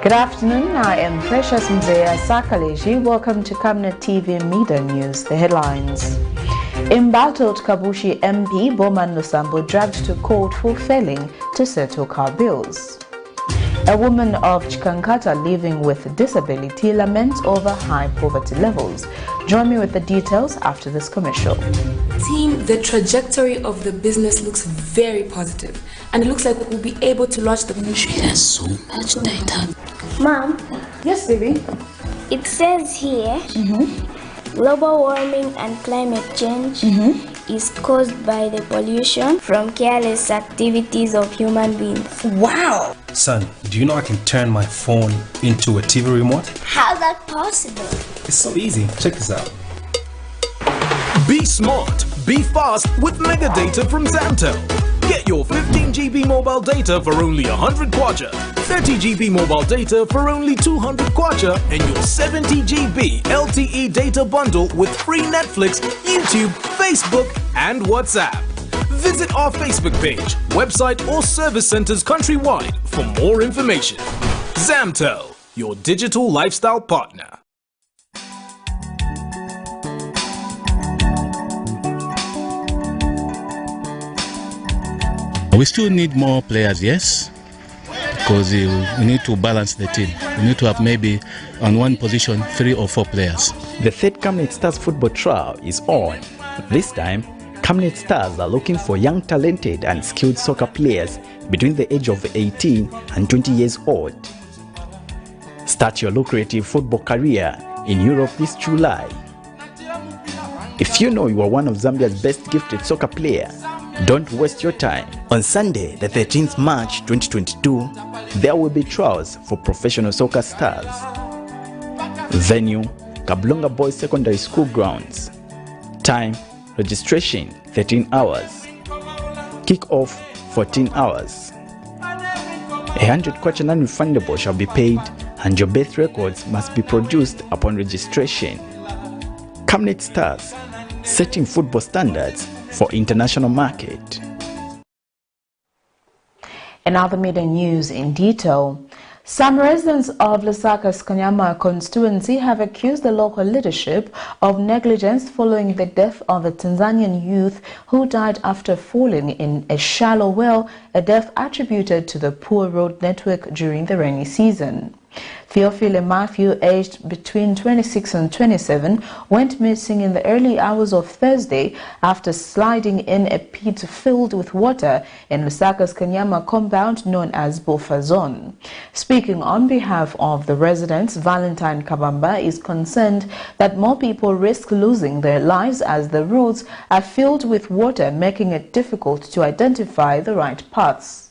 Good afternoon, I am Precious Mzea Sakaleji. Welcome to Camnet TV Midday News. The headlines. Embattled KABUSHI MP BOWMAN LUSAMBO dragged to court for failing to settle car bills. A woman of CHIKANKATA living with disability laments over high poverty levels. Join me with the details after this commercial. Team, the trajectory of the business looks very positive, and it looks like we'll be able to launch the... She has so much data. Mom. Yes, baby. It says here, global warming and climate change is caused by the pollution from careless activities of human beings. Wow! Son, do you know I can turn my phone into a TV remote? How's that possible? It's so easy. Check this out. Be smart, be fast with mega data from Zamtel. Get your 15 GB mobile data for only 100 kwacha, 30 GB mobile data for only 200 kwacha, and your 70 GB LTE data bundle with free Netflix, YouTube, Facebook, and WhatsApp. Visit our Facebook page, website, or service centers countrywide for more information. Zamtel, your digital lifestyle partner. We still need more players, yes, because we need to balance the team. We need to have maybe on one position 3 or 4 players. The third Camnet Stars football trial is on. This time, Camnet Stars are looking for young, talented and skilled soccer players between the age of 18 and 20 years old. Start your lucrative football career in Europe this July. If you know you are one of Zambia's best gifted soccer players, don't waste your time. On Sunday, the 13th March 2022, there will be trials for professional soccer stars. Venue, Kablonga Boys Secondary School grounds. Time, registration 13 hours. Kick-off 14 hours. 100 kwacha non-refundable shall be paid, and your birth records must be produced upon registration. Camnet Stars, setting football standards for international market. Another Midday News in detail. Some residents of Lusaka's Kanyama constituency have accused the local leadership of negligence following the death of a Tanzanian youth who died after falling in a shallow well, a death attributed to the poor road network during the rainy season. Theophile Matthew, aged between 26 and 27, went missing in the early hours of Thursday after sliding in a pit filled with water in Lusaka's Kanyama compound known as Buffer Zone. Speaking on behalf of the residents, Valentine Kabamba is concerned that more people risk losing their lives as the roads are filled with water, making it difficult to identify the right paths.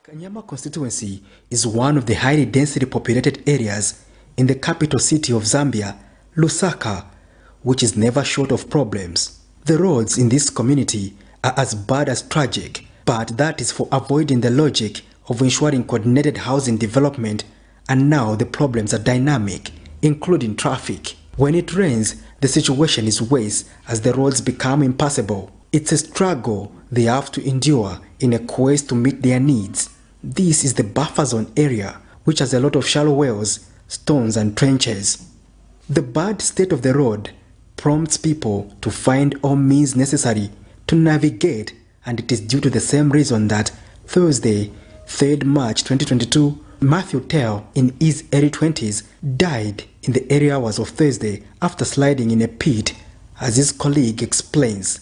Kanyama constituency is one of the highly densely populated areas in the capital city of Zambia, Lusaka, which is never short of problems. The roads in this community are as bad as tragic, but that is for avoiding the logic of ensuring coordinated housing development, and now the problems are dynamic, including traffic. When it rains, the situation is worse as the roads become impassable. It's a struggle they have to endure in a quest to meet their needs. This is the buffer zone area, which has a lot of shallow wells, stones and trenches. The bad state of the road prompts people to find all means necessary to navigate, and it is due to the same reason that Thursday, 3rd March 2022, Matthew Tell, in his early 20s, died in the early hours of Thursday after sliding in a pit, as his colleague explains.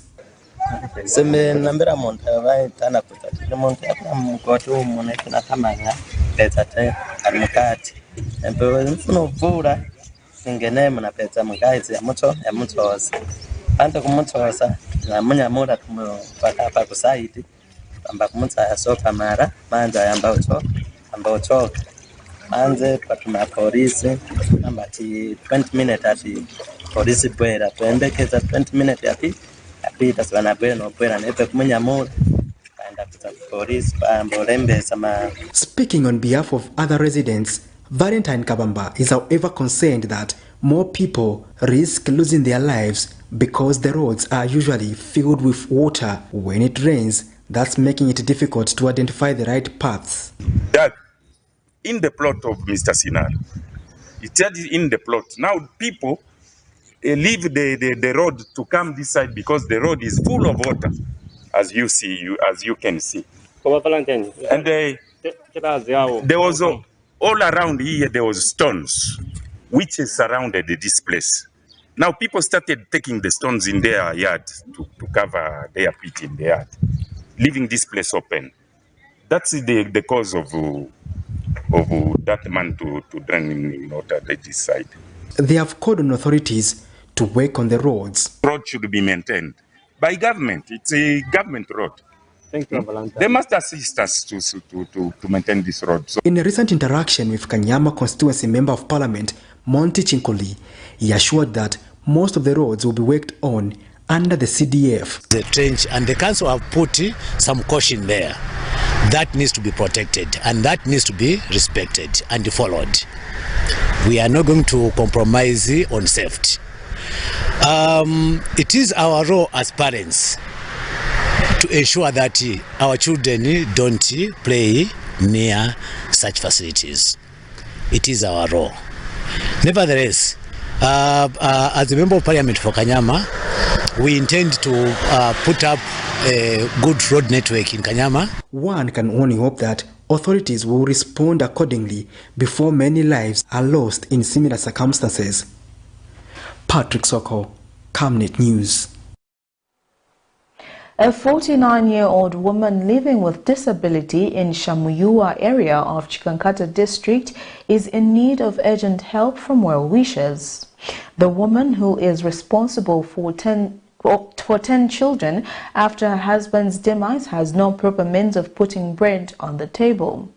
Speaking on behalf of other residents, Valentine Kabamba is however concerned that more people risk losing their lives because the roads are usually filled with water. When it rains, that's making it difficult to identify the right paths. That in the plot of Mr. Sinar. It said in the plot. Now people leave the road to come this side because the road is full of water, as you can see. And there was all around here there was stones, which surrounded this place. Now people started taking the stones in their yard to cover their pit in the yard, leaving this place open. That's the cause of that man to drain in water at this side. They have called on authorities to work on the roads. Road should be maintained by government. It's a government road. Thank you, Valentine. They must assist us to maintain this road. So in a recent interaction with Kanyama constituency member of parliament, Monty Chinkoli, he assured that most of the roads will be worked on under the CDF. The trench and the council have put some caution there. That needs to be protected and that needs to be respected and followed. We are not going to compromise on safety. It is our role as parents to ensure that our children don't play near such facilities. It is our role. Nevertheless, as a member of parliament for Kanyama, we intend to put up a good road network in Kanyama. One can only hope that authorities will respond accordingly before many lives are lost in similar circumstances. Patrick Soko, Camnet News. A 49-year-old woman living with disability in Shamuyua area of CHIKANKATA district is in need of urgent help from well-wishers. The woman, who is responsible for 10 children after her husband's demise, has no proper means of putting bread on the table.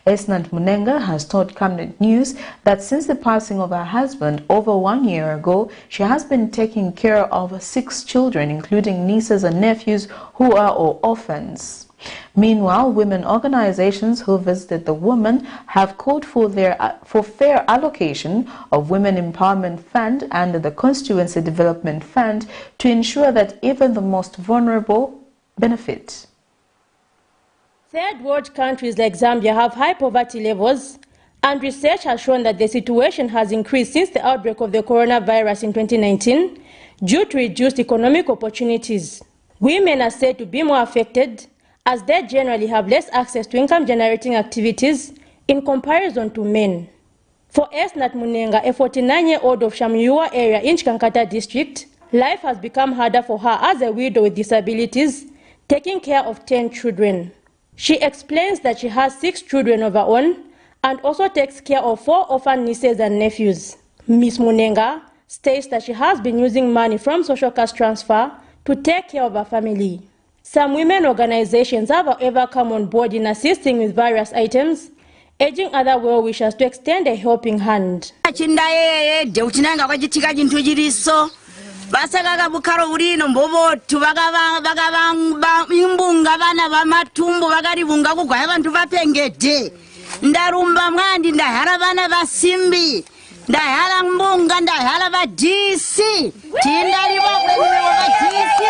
Esnant Munenga has told Camnet News that since the passing of her husband over 1 year ago, she has been taking care of 6 children, including nieces and nephews who are all orphans. Meanwhile, women organizations who visited the woman have called for fair allocation of Women Empowerment Fund and the Constituency Development Fund to ensure that even the most vulnerable benefit. Third world countries like Zambia have high poverty levels, and research has shown that the situation has increased since the outbreak of the coronavirus in 2019 due to reduced economic opportunities. Women are said to be more affected, as they generally have less access to income-generating activities in comparison to men. For Esnat Munenga, a 49-year-old of Shamuyua area in CHIKANKATA district, life has become harder for her as a widow with disabilities, taking care of 10 children. She explains that she has 6 children of her own and also takes care of 4 orphan nieces and nephews. Ms. Munenga states that she has been using money from social cash transfer to take care of her family. Some women organizations have however come on board in assisting with various items, urging other well-wishers to extend a helping hand. Basagaga bukaro burino mbobo tubagaba imbunga bana bamatumbu bagari bunga kugwa abantu bapengete ndarumba mwandi ndahara bana basimbi ndahara mbunga ndahara badisi tindali bakwenye badisi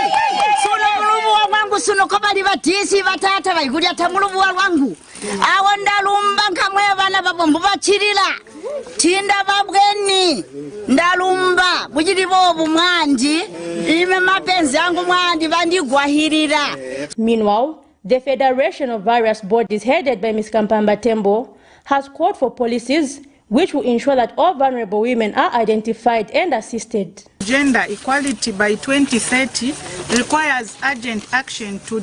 suno mulubu wangu suno kobali badisi batata bayigulya tamulubu wangu awo ndalumba nkamwe bana babombo bachirira tinda babweni ndalumba bujiri bobu mwandi ime mapenzi yangu mwandi bandigwahirira. Meanwhile, the Federation of Various Bodies headed by Ms. Kampamba Tembo has called for policies which will ensure that all vulnerable women are identified and assisted. Gender equality by 2030 requires urgent action to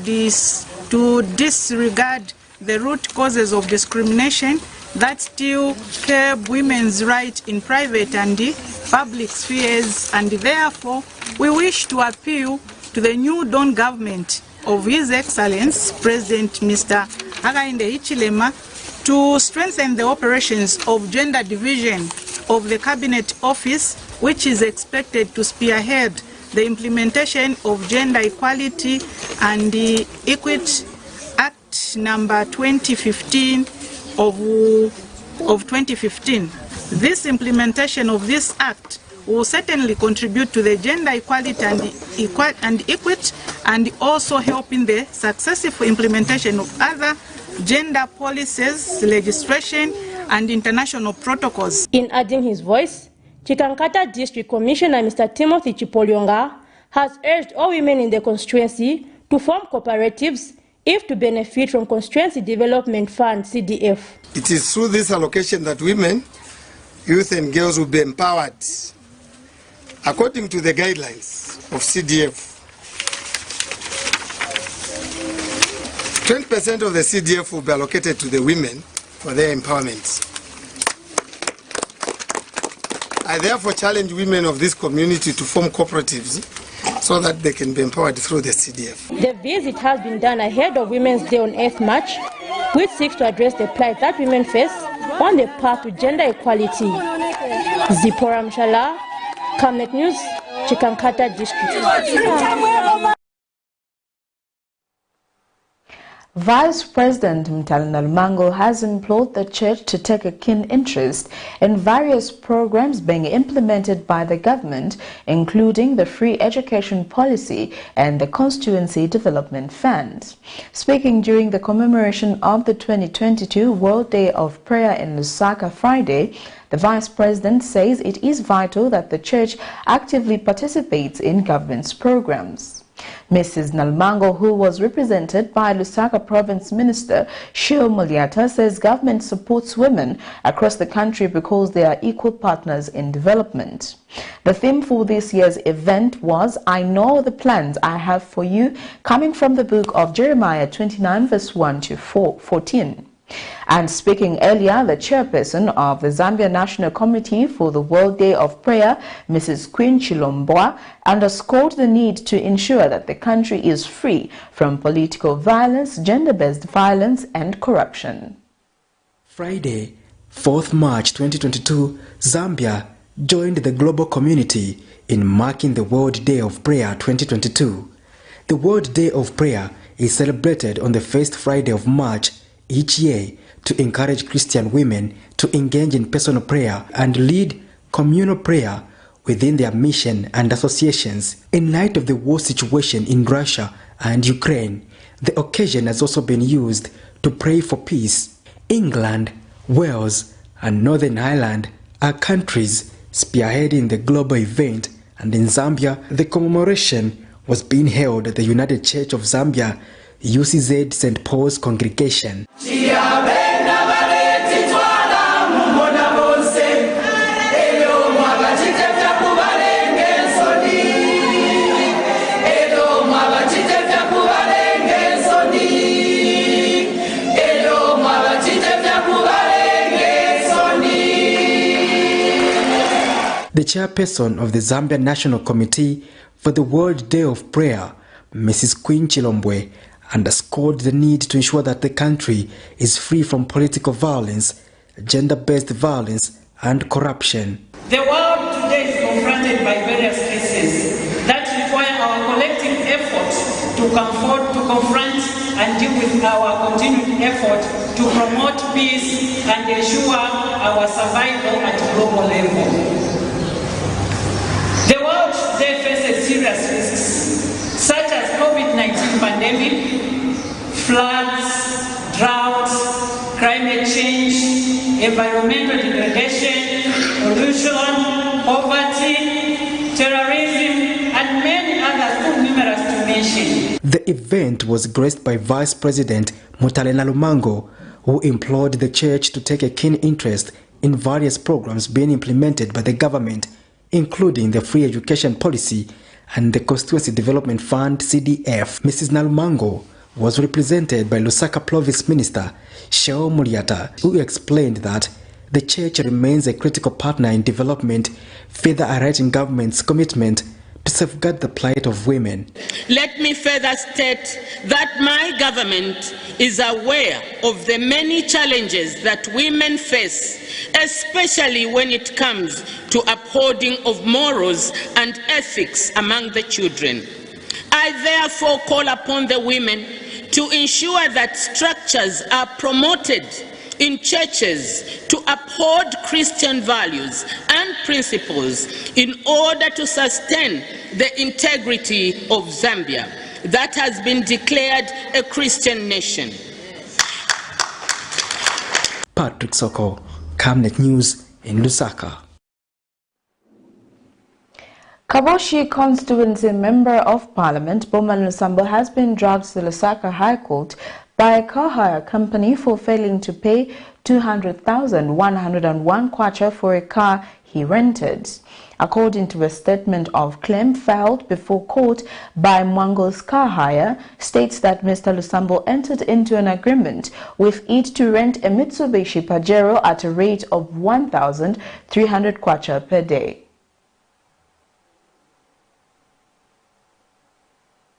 disregard the root causes of discrimination that still curb women's rights in private and public spheres, and therefore we wish to appeal to the new Dawn government of His Excellency President Mr. Hakainde Hichilema to strengthen the operations of gender division of the Cabinet Office, which is expected to spearhead the implementation of Gender Equality and the Equity Act number 2015 of 2015. This implementation of this act will certainly contribute to the gender equality and equity, and also help in the successful implementation of other gender policies, legislation, and international protocols. In adding his voice, Chikankata District Commissioner Mr. Timothy Chipolyonga has urged all women in the constituency to form cooperatives if to benefit from Constituency Development Fund (CDF). It is through this allocation that women, youth and girls will be empowered. According to the guidelines of CDF, 20% of the CDF will be allocated to the women for their empowerment. I therefore challenge women of this community to form cooperatives so that they can be empowered through the CDF. The visit has been done ahead of Women's Day on Earth March, which seeks to address the plight that women face on the path to gender equality. Zipporah Mshala, Camnet News, Chikankata District. Vice President Mtalina Lumango has implored the church to take a keen interest in various programs being implemented by the government, including the free education policy and the Constituency Development Fund. Speaking during the commemoration of the 2022 World Day of Prayer in Lusaka Friday, the Vice President says it is vital that the church actively participates in government's programs. Mrs. Nalmango, who was represented by Lusaka Province Minister Sheo Muliata, says government supports women across the country because they are equal partners in development. The theme for this year's event was "I Know the Plans I Have for You," coming from the book of Jeremiah 29 verse 1 to 14. And speaking earlier, the chairperson of the Zambia National Committee for the World Day of Prayer, Mrs. Queen Chilomboa, underscored the need to ensure that the country is free from political violence, gender-based violence and corruption. Friday, 4th March 2022, Zambia joined the global community in marking the World Day of Prayer 2022. The World Day of Prayer is celebrated on the first Friday of March each year to encourage Christian women to engage in personal prayer and lead communal prayer within their mission and associations. In light of the war situation in Russia and Ukraine, the occasion has also been used to pray for peace. England, Wales, and Northern Ireland are countries spearheading the global event, and in Zambia, the commemoration was being held at the United Church of Zambia UCZ St. Paul's Congregation. The chairperson of the Zambia National Committee for the World Day of Prayer, Mrs. Queen Chilombwe, underscored the need to ensure that the country is free from political violence, gender-based violence, and corruption. The world today is confronted by various cases that require our collective effort to confront and deal with our continued effort to promote peace and ensure our survival at global level. The world today faces serious risks, such as COVID-19 pandemic, floods, droughts, climate change, environmental degradation, pollution, poverty, terrorism, and many others too numerous to mention. The event was graced by Vice President Mtalina Lumango, who implored the church to take a keen interest in various programs being implemented by the government, including the free education policy and the Constituency Development Fund (CDF). Mrs. Nalmango was represented by Lusaka Province Minister Sheo Muliata, who explained that the church remains a critical partner in development, further highlighting government's commitment to safeguard the plight of women. Let me further state that my government is aware of the many challenges that women face, especially when it comes to upholding of morals and ethics among the children. I therefore call upon the women to ensure that structures are promoted in churches to uphold Christian values and principles in order to sustain the integrity of Zambia that has been declared a Christian nation. Patrick Soko Camnet News in Lusaka. KABUSHI constituency member of parliament BOWMAN LUSAMBO has been dragged to the Lusaka High Court by a car hire company for failing to pay 200,101 kwacha for a car he rented. According to a statement of claim filed before court by Mwango's car hire, states that Mr. LUSAMBO entered into an agreement with it to rent a Mitsubishi Pajero at a rate of 1,300 kwacha per day.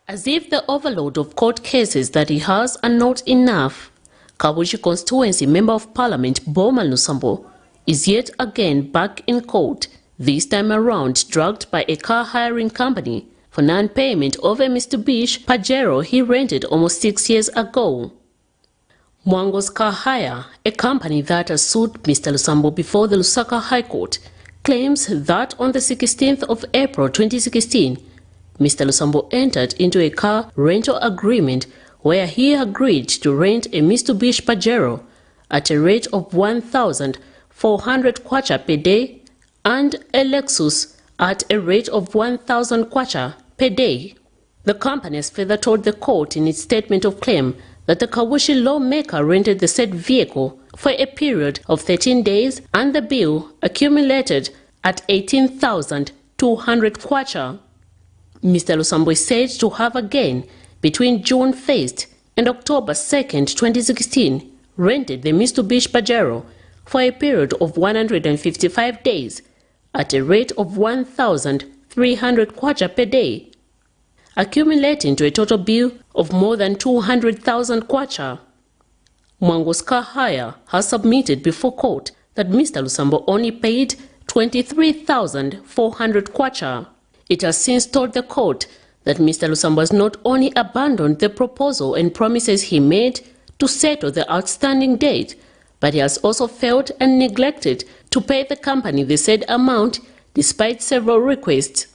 As if the overload of court cases that he has are not enough, KABUSHI constituency member of parliament BOWMAN LUSAMBO is yet again back in court, this time around dragged by a car hiring company for non-payment of a Mitsubishi Pajero he rented almost 6 years ago. Mwango's Car Hire, a company that has sued Mr. LUSAMBO before the Lusaka High Court, claims that on the 16th of April 2016, Mr. LUSAMBO entered into a car rental agreement where he agreed to rent a Mitsubishi Pajero at a rate of 1,400 kwacha per day and a Lexus at a rate of 1,000 kwacha per day. The company has further told the court in its statement of claim that the KABUSHI lawmaker rented the said vehicle for a period of 13 days and the bill accumulated at 18,200 kwacha. Mr. LUSAMBO is said to have again, between June 1st and October 2nd, 2016, rented the Mitsubishi Pajero for a period of 155 days at a rate of 1,300 kwacha per day, accumulating to a total bill of more than 200,000 kwacha. Mwango's Car Hire has submitted before court that Mr. LUSAMBO only paid 23,400 kwacha. It has since told the court that Mr. LUSAMBO has not only abandoned the proposal and promises he made to settle the outstanding debt, but he has also failed and neglected to pay the company the said amount despite several requests.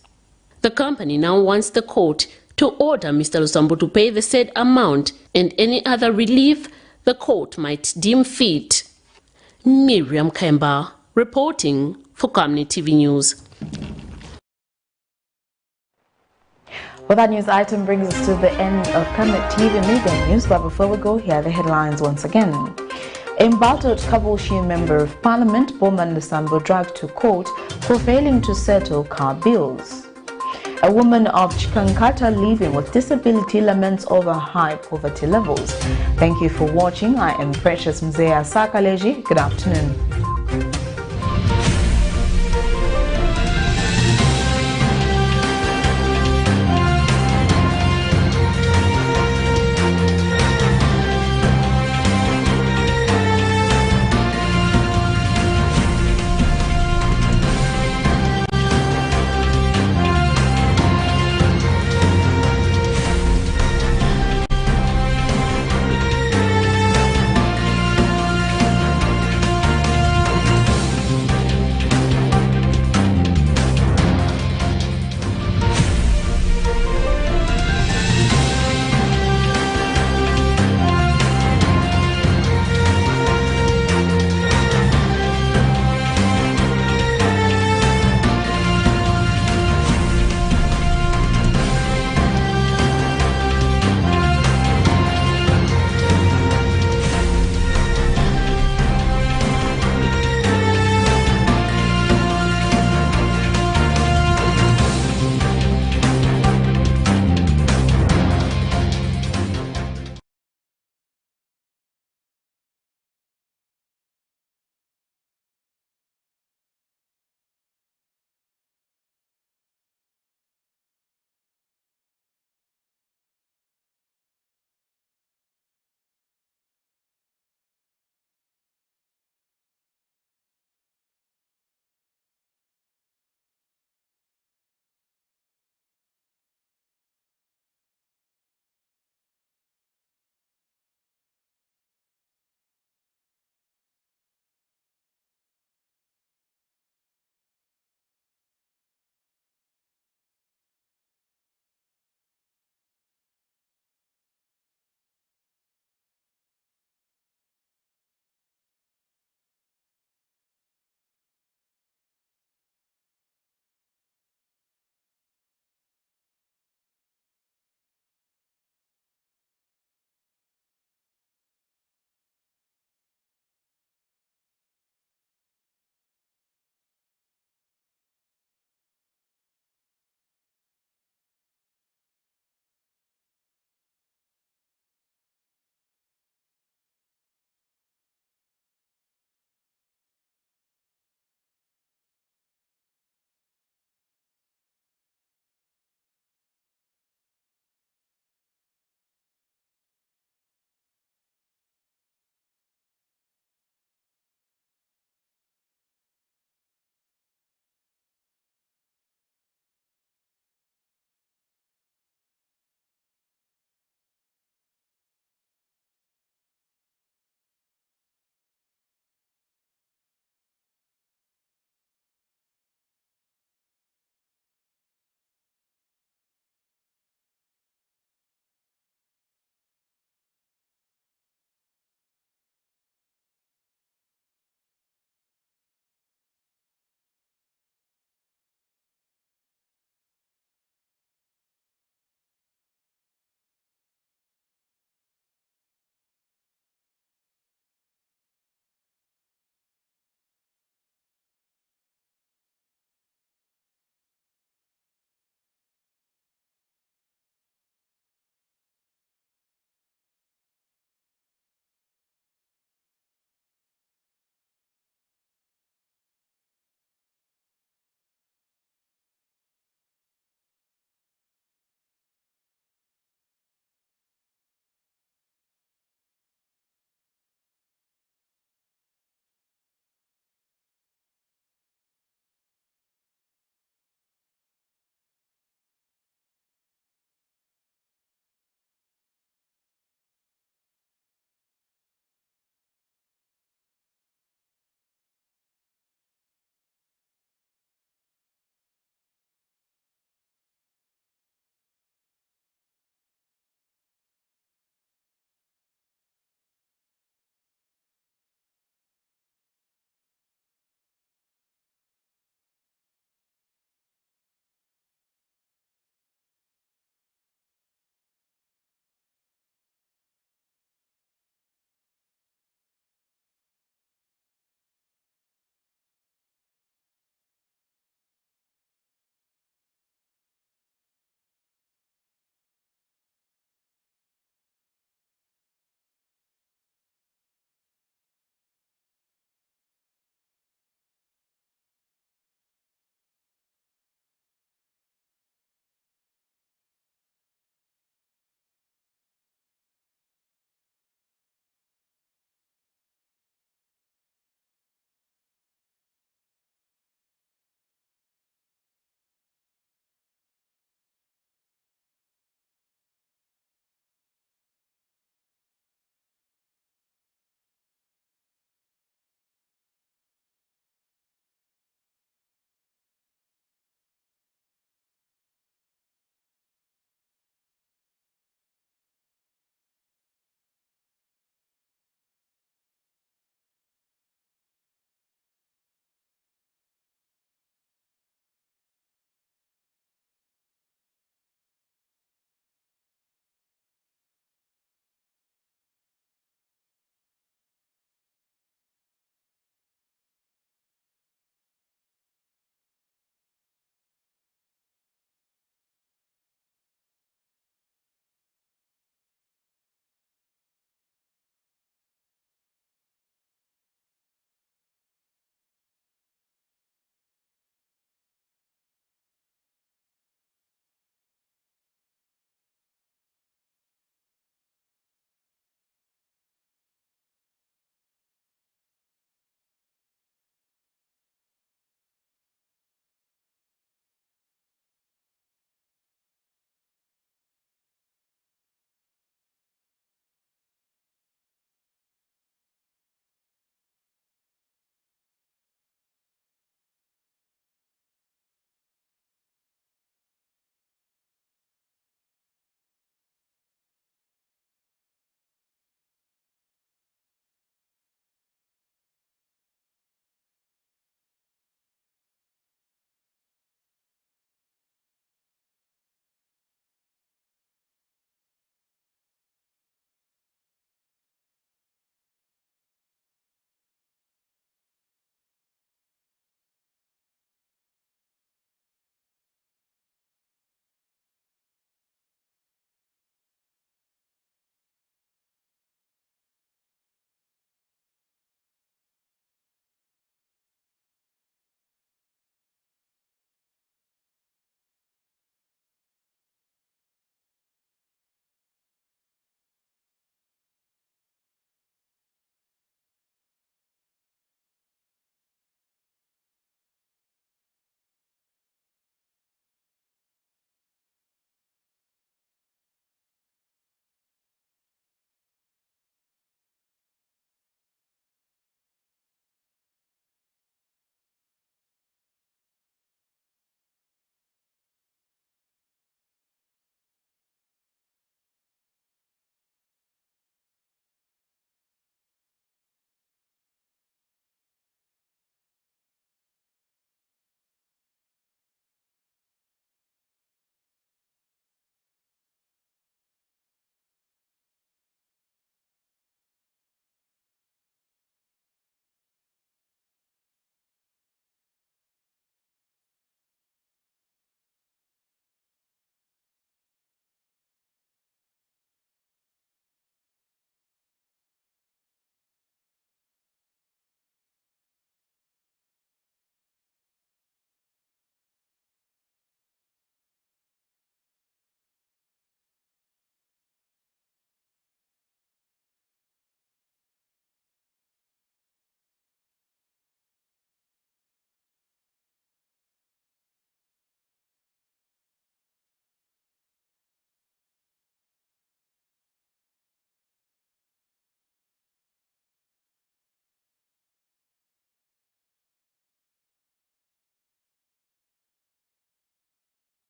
The company now wants the court to order Mr. LUSAMBO to pay the said amount and any other relief the court might deem fit. Miriam Kemba reporting for Camnet TV News. Well, that news item brings us to the end of Camnet TV Midday News, but before we go, here are the headlines once again. Embattled KABUSHI member of parliament BOWMAN LUSAMBO dragged to court for failing to settle car bills. A woman of CHIKANKATA living with disability laments over high poverty levels. Thank you for watching. I am Precious Mzea Sakaleji. Good afternoon.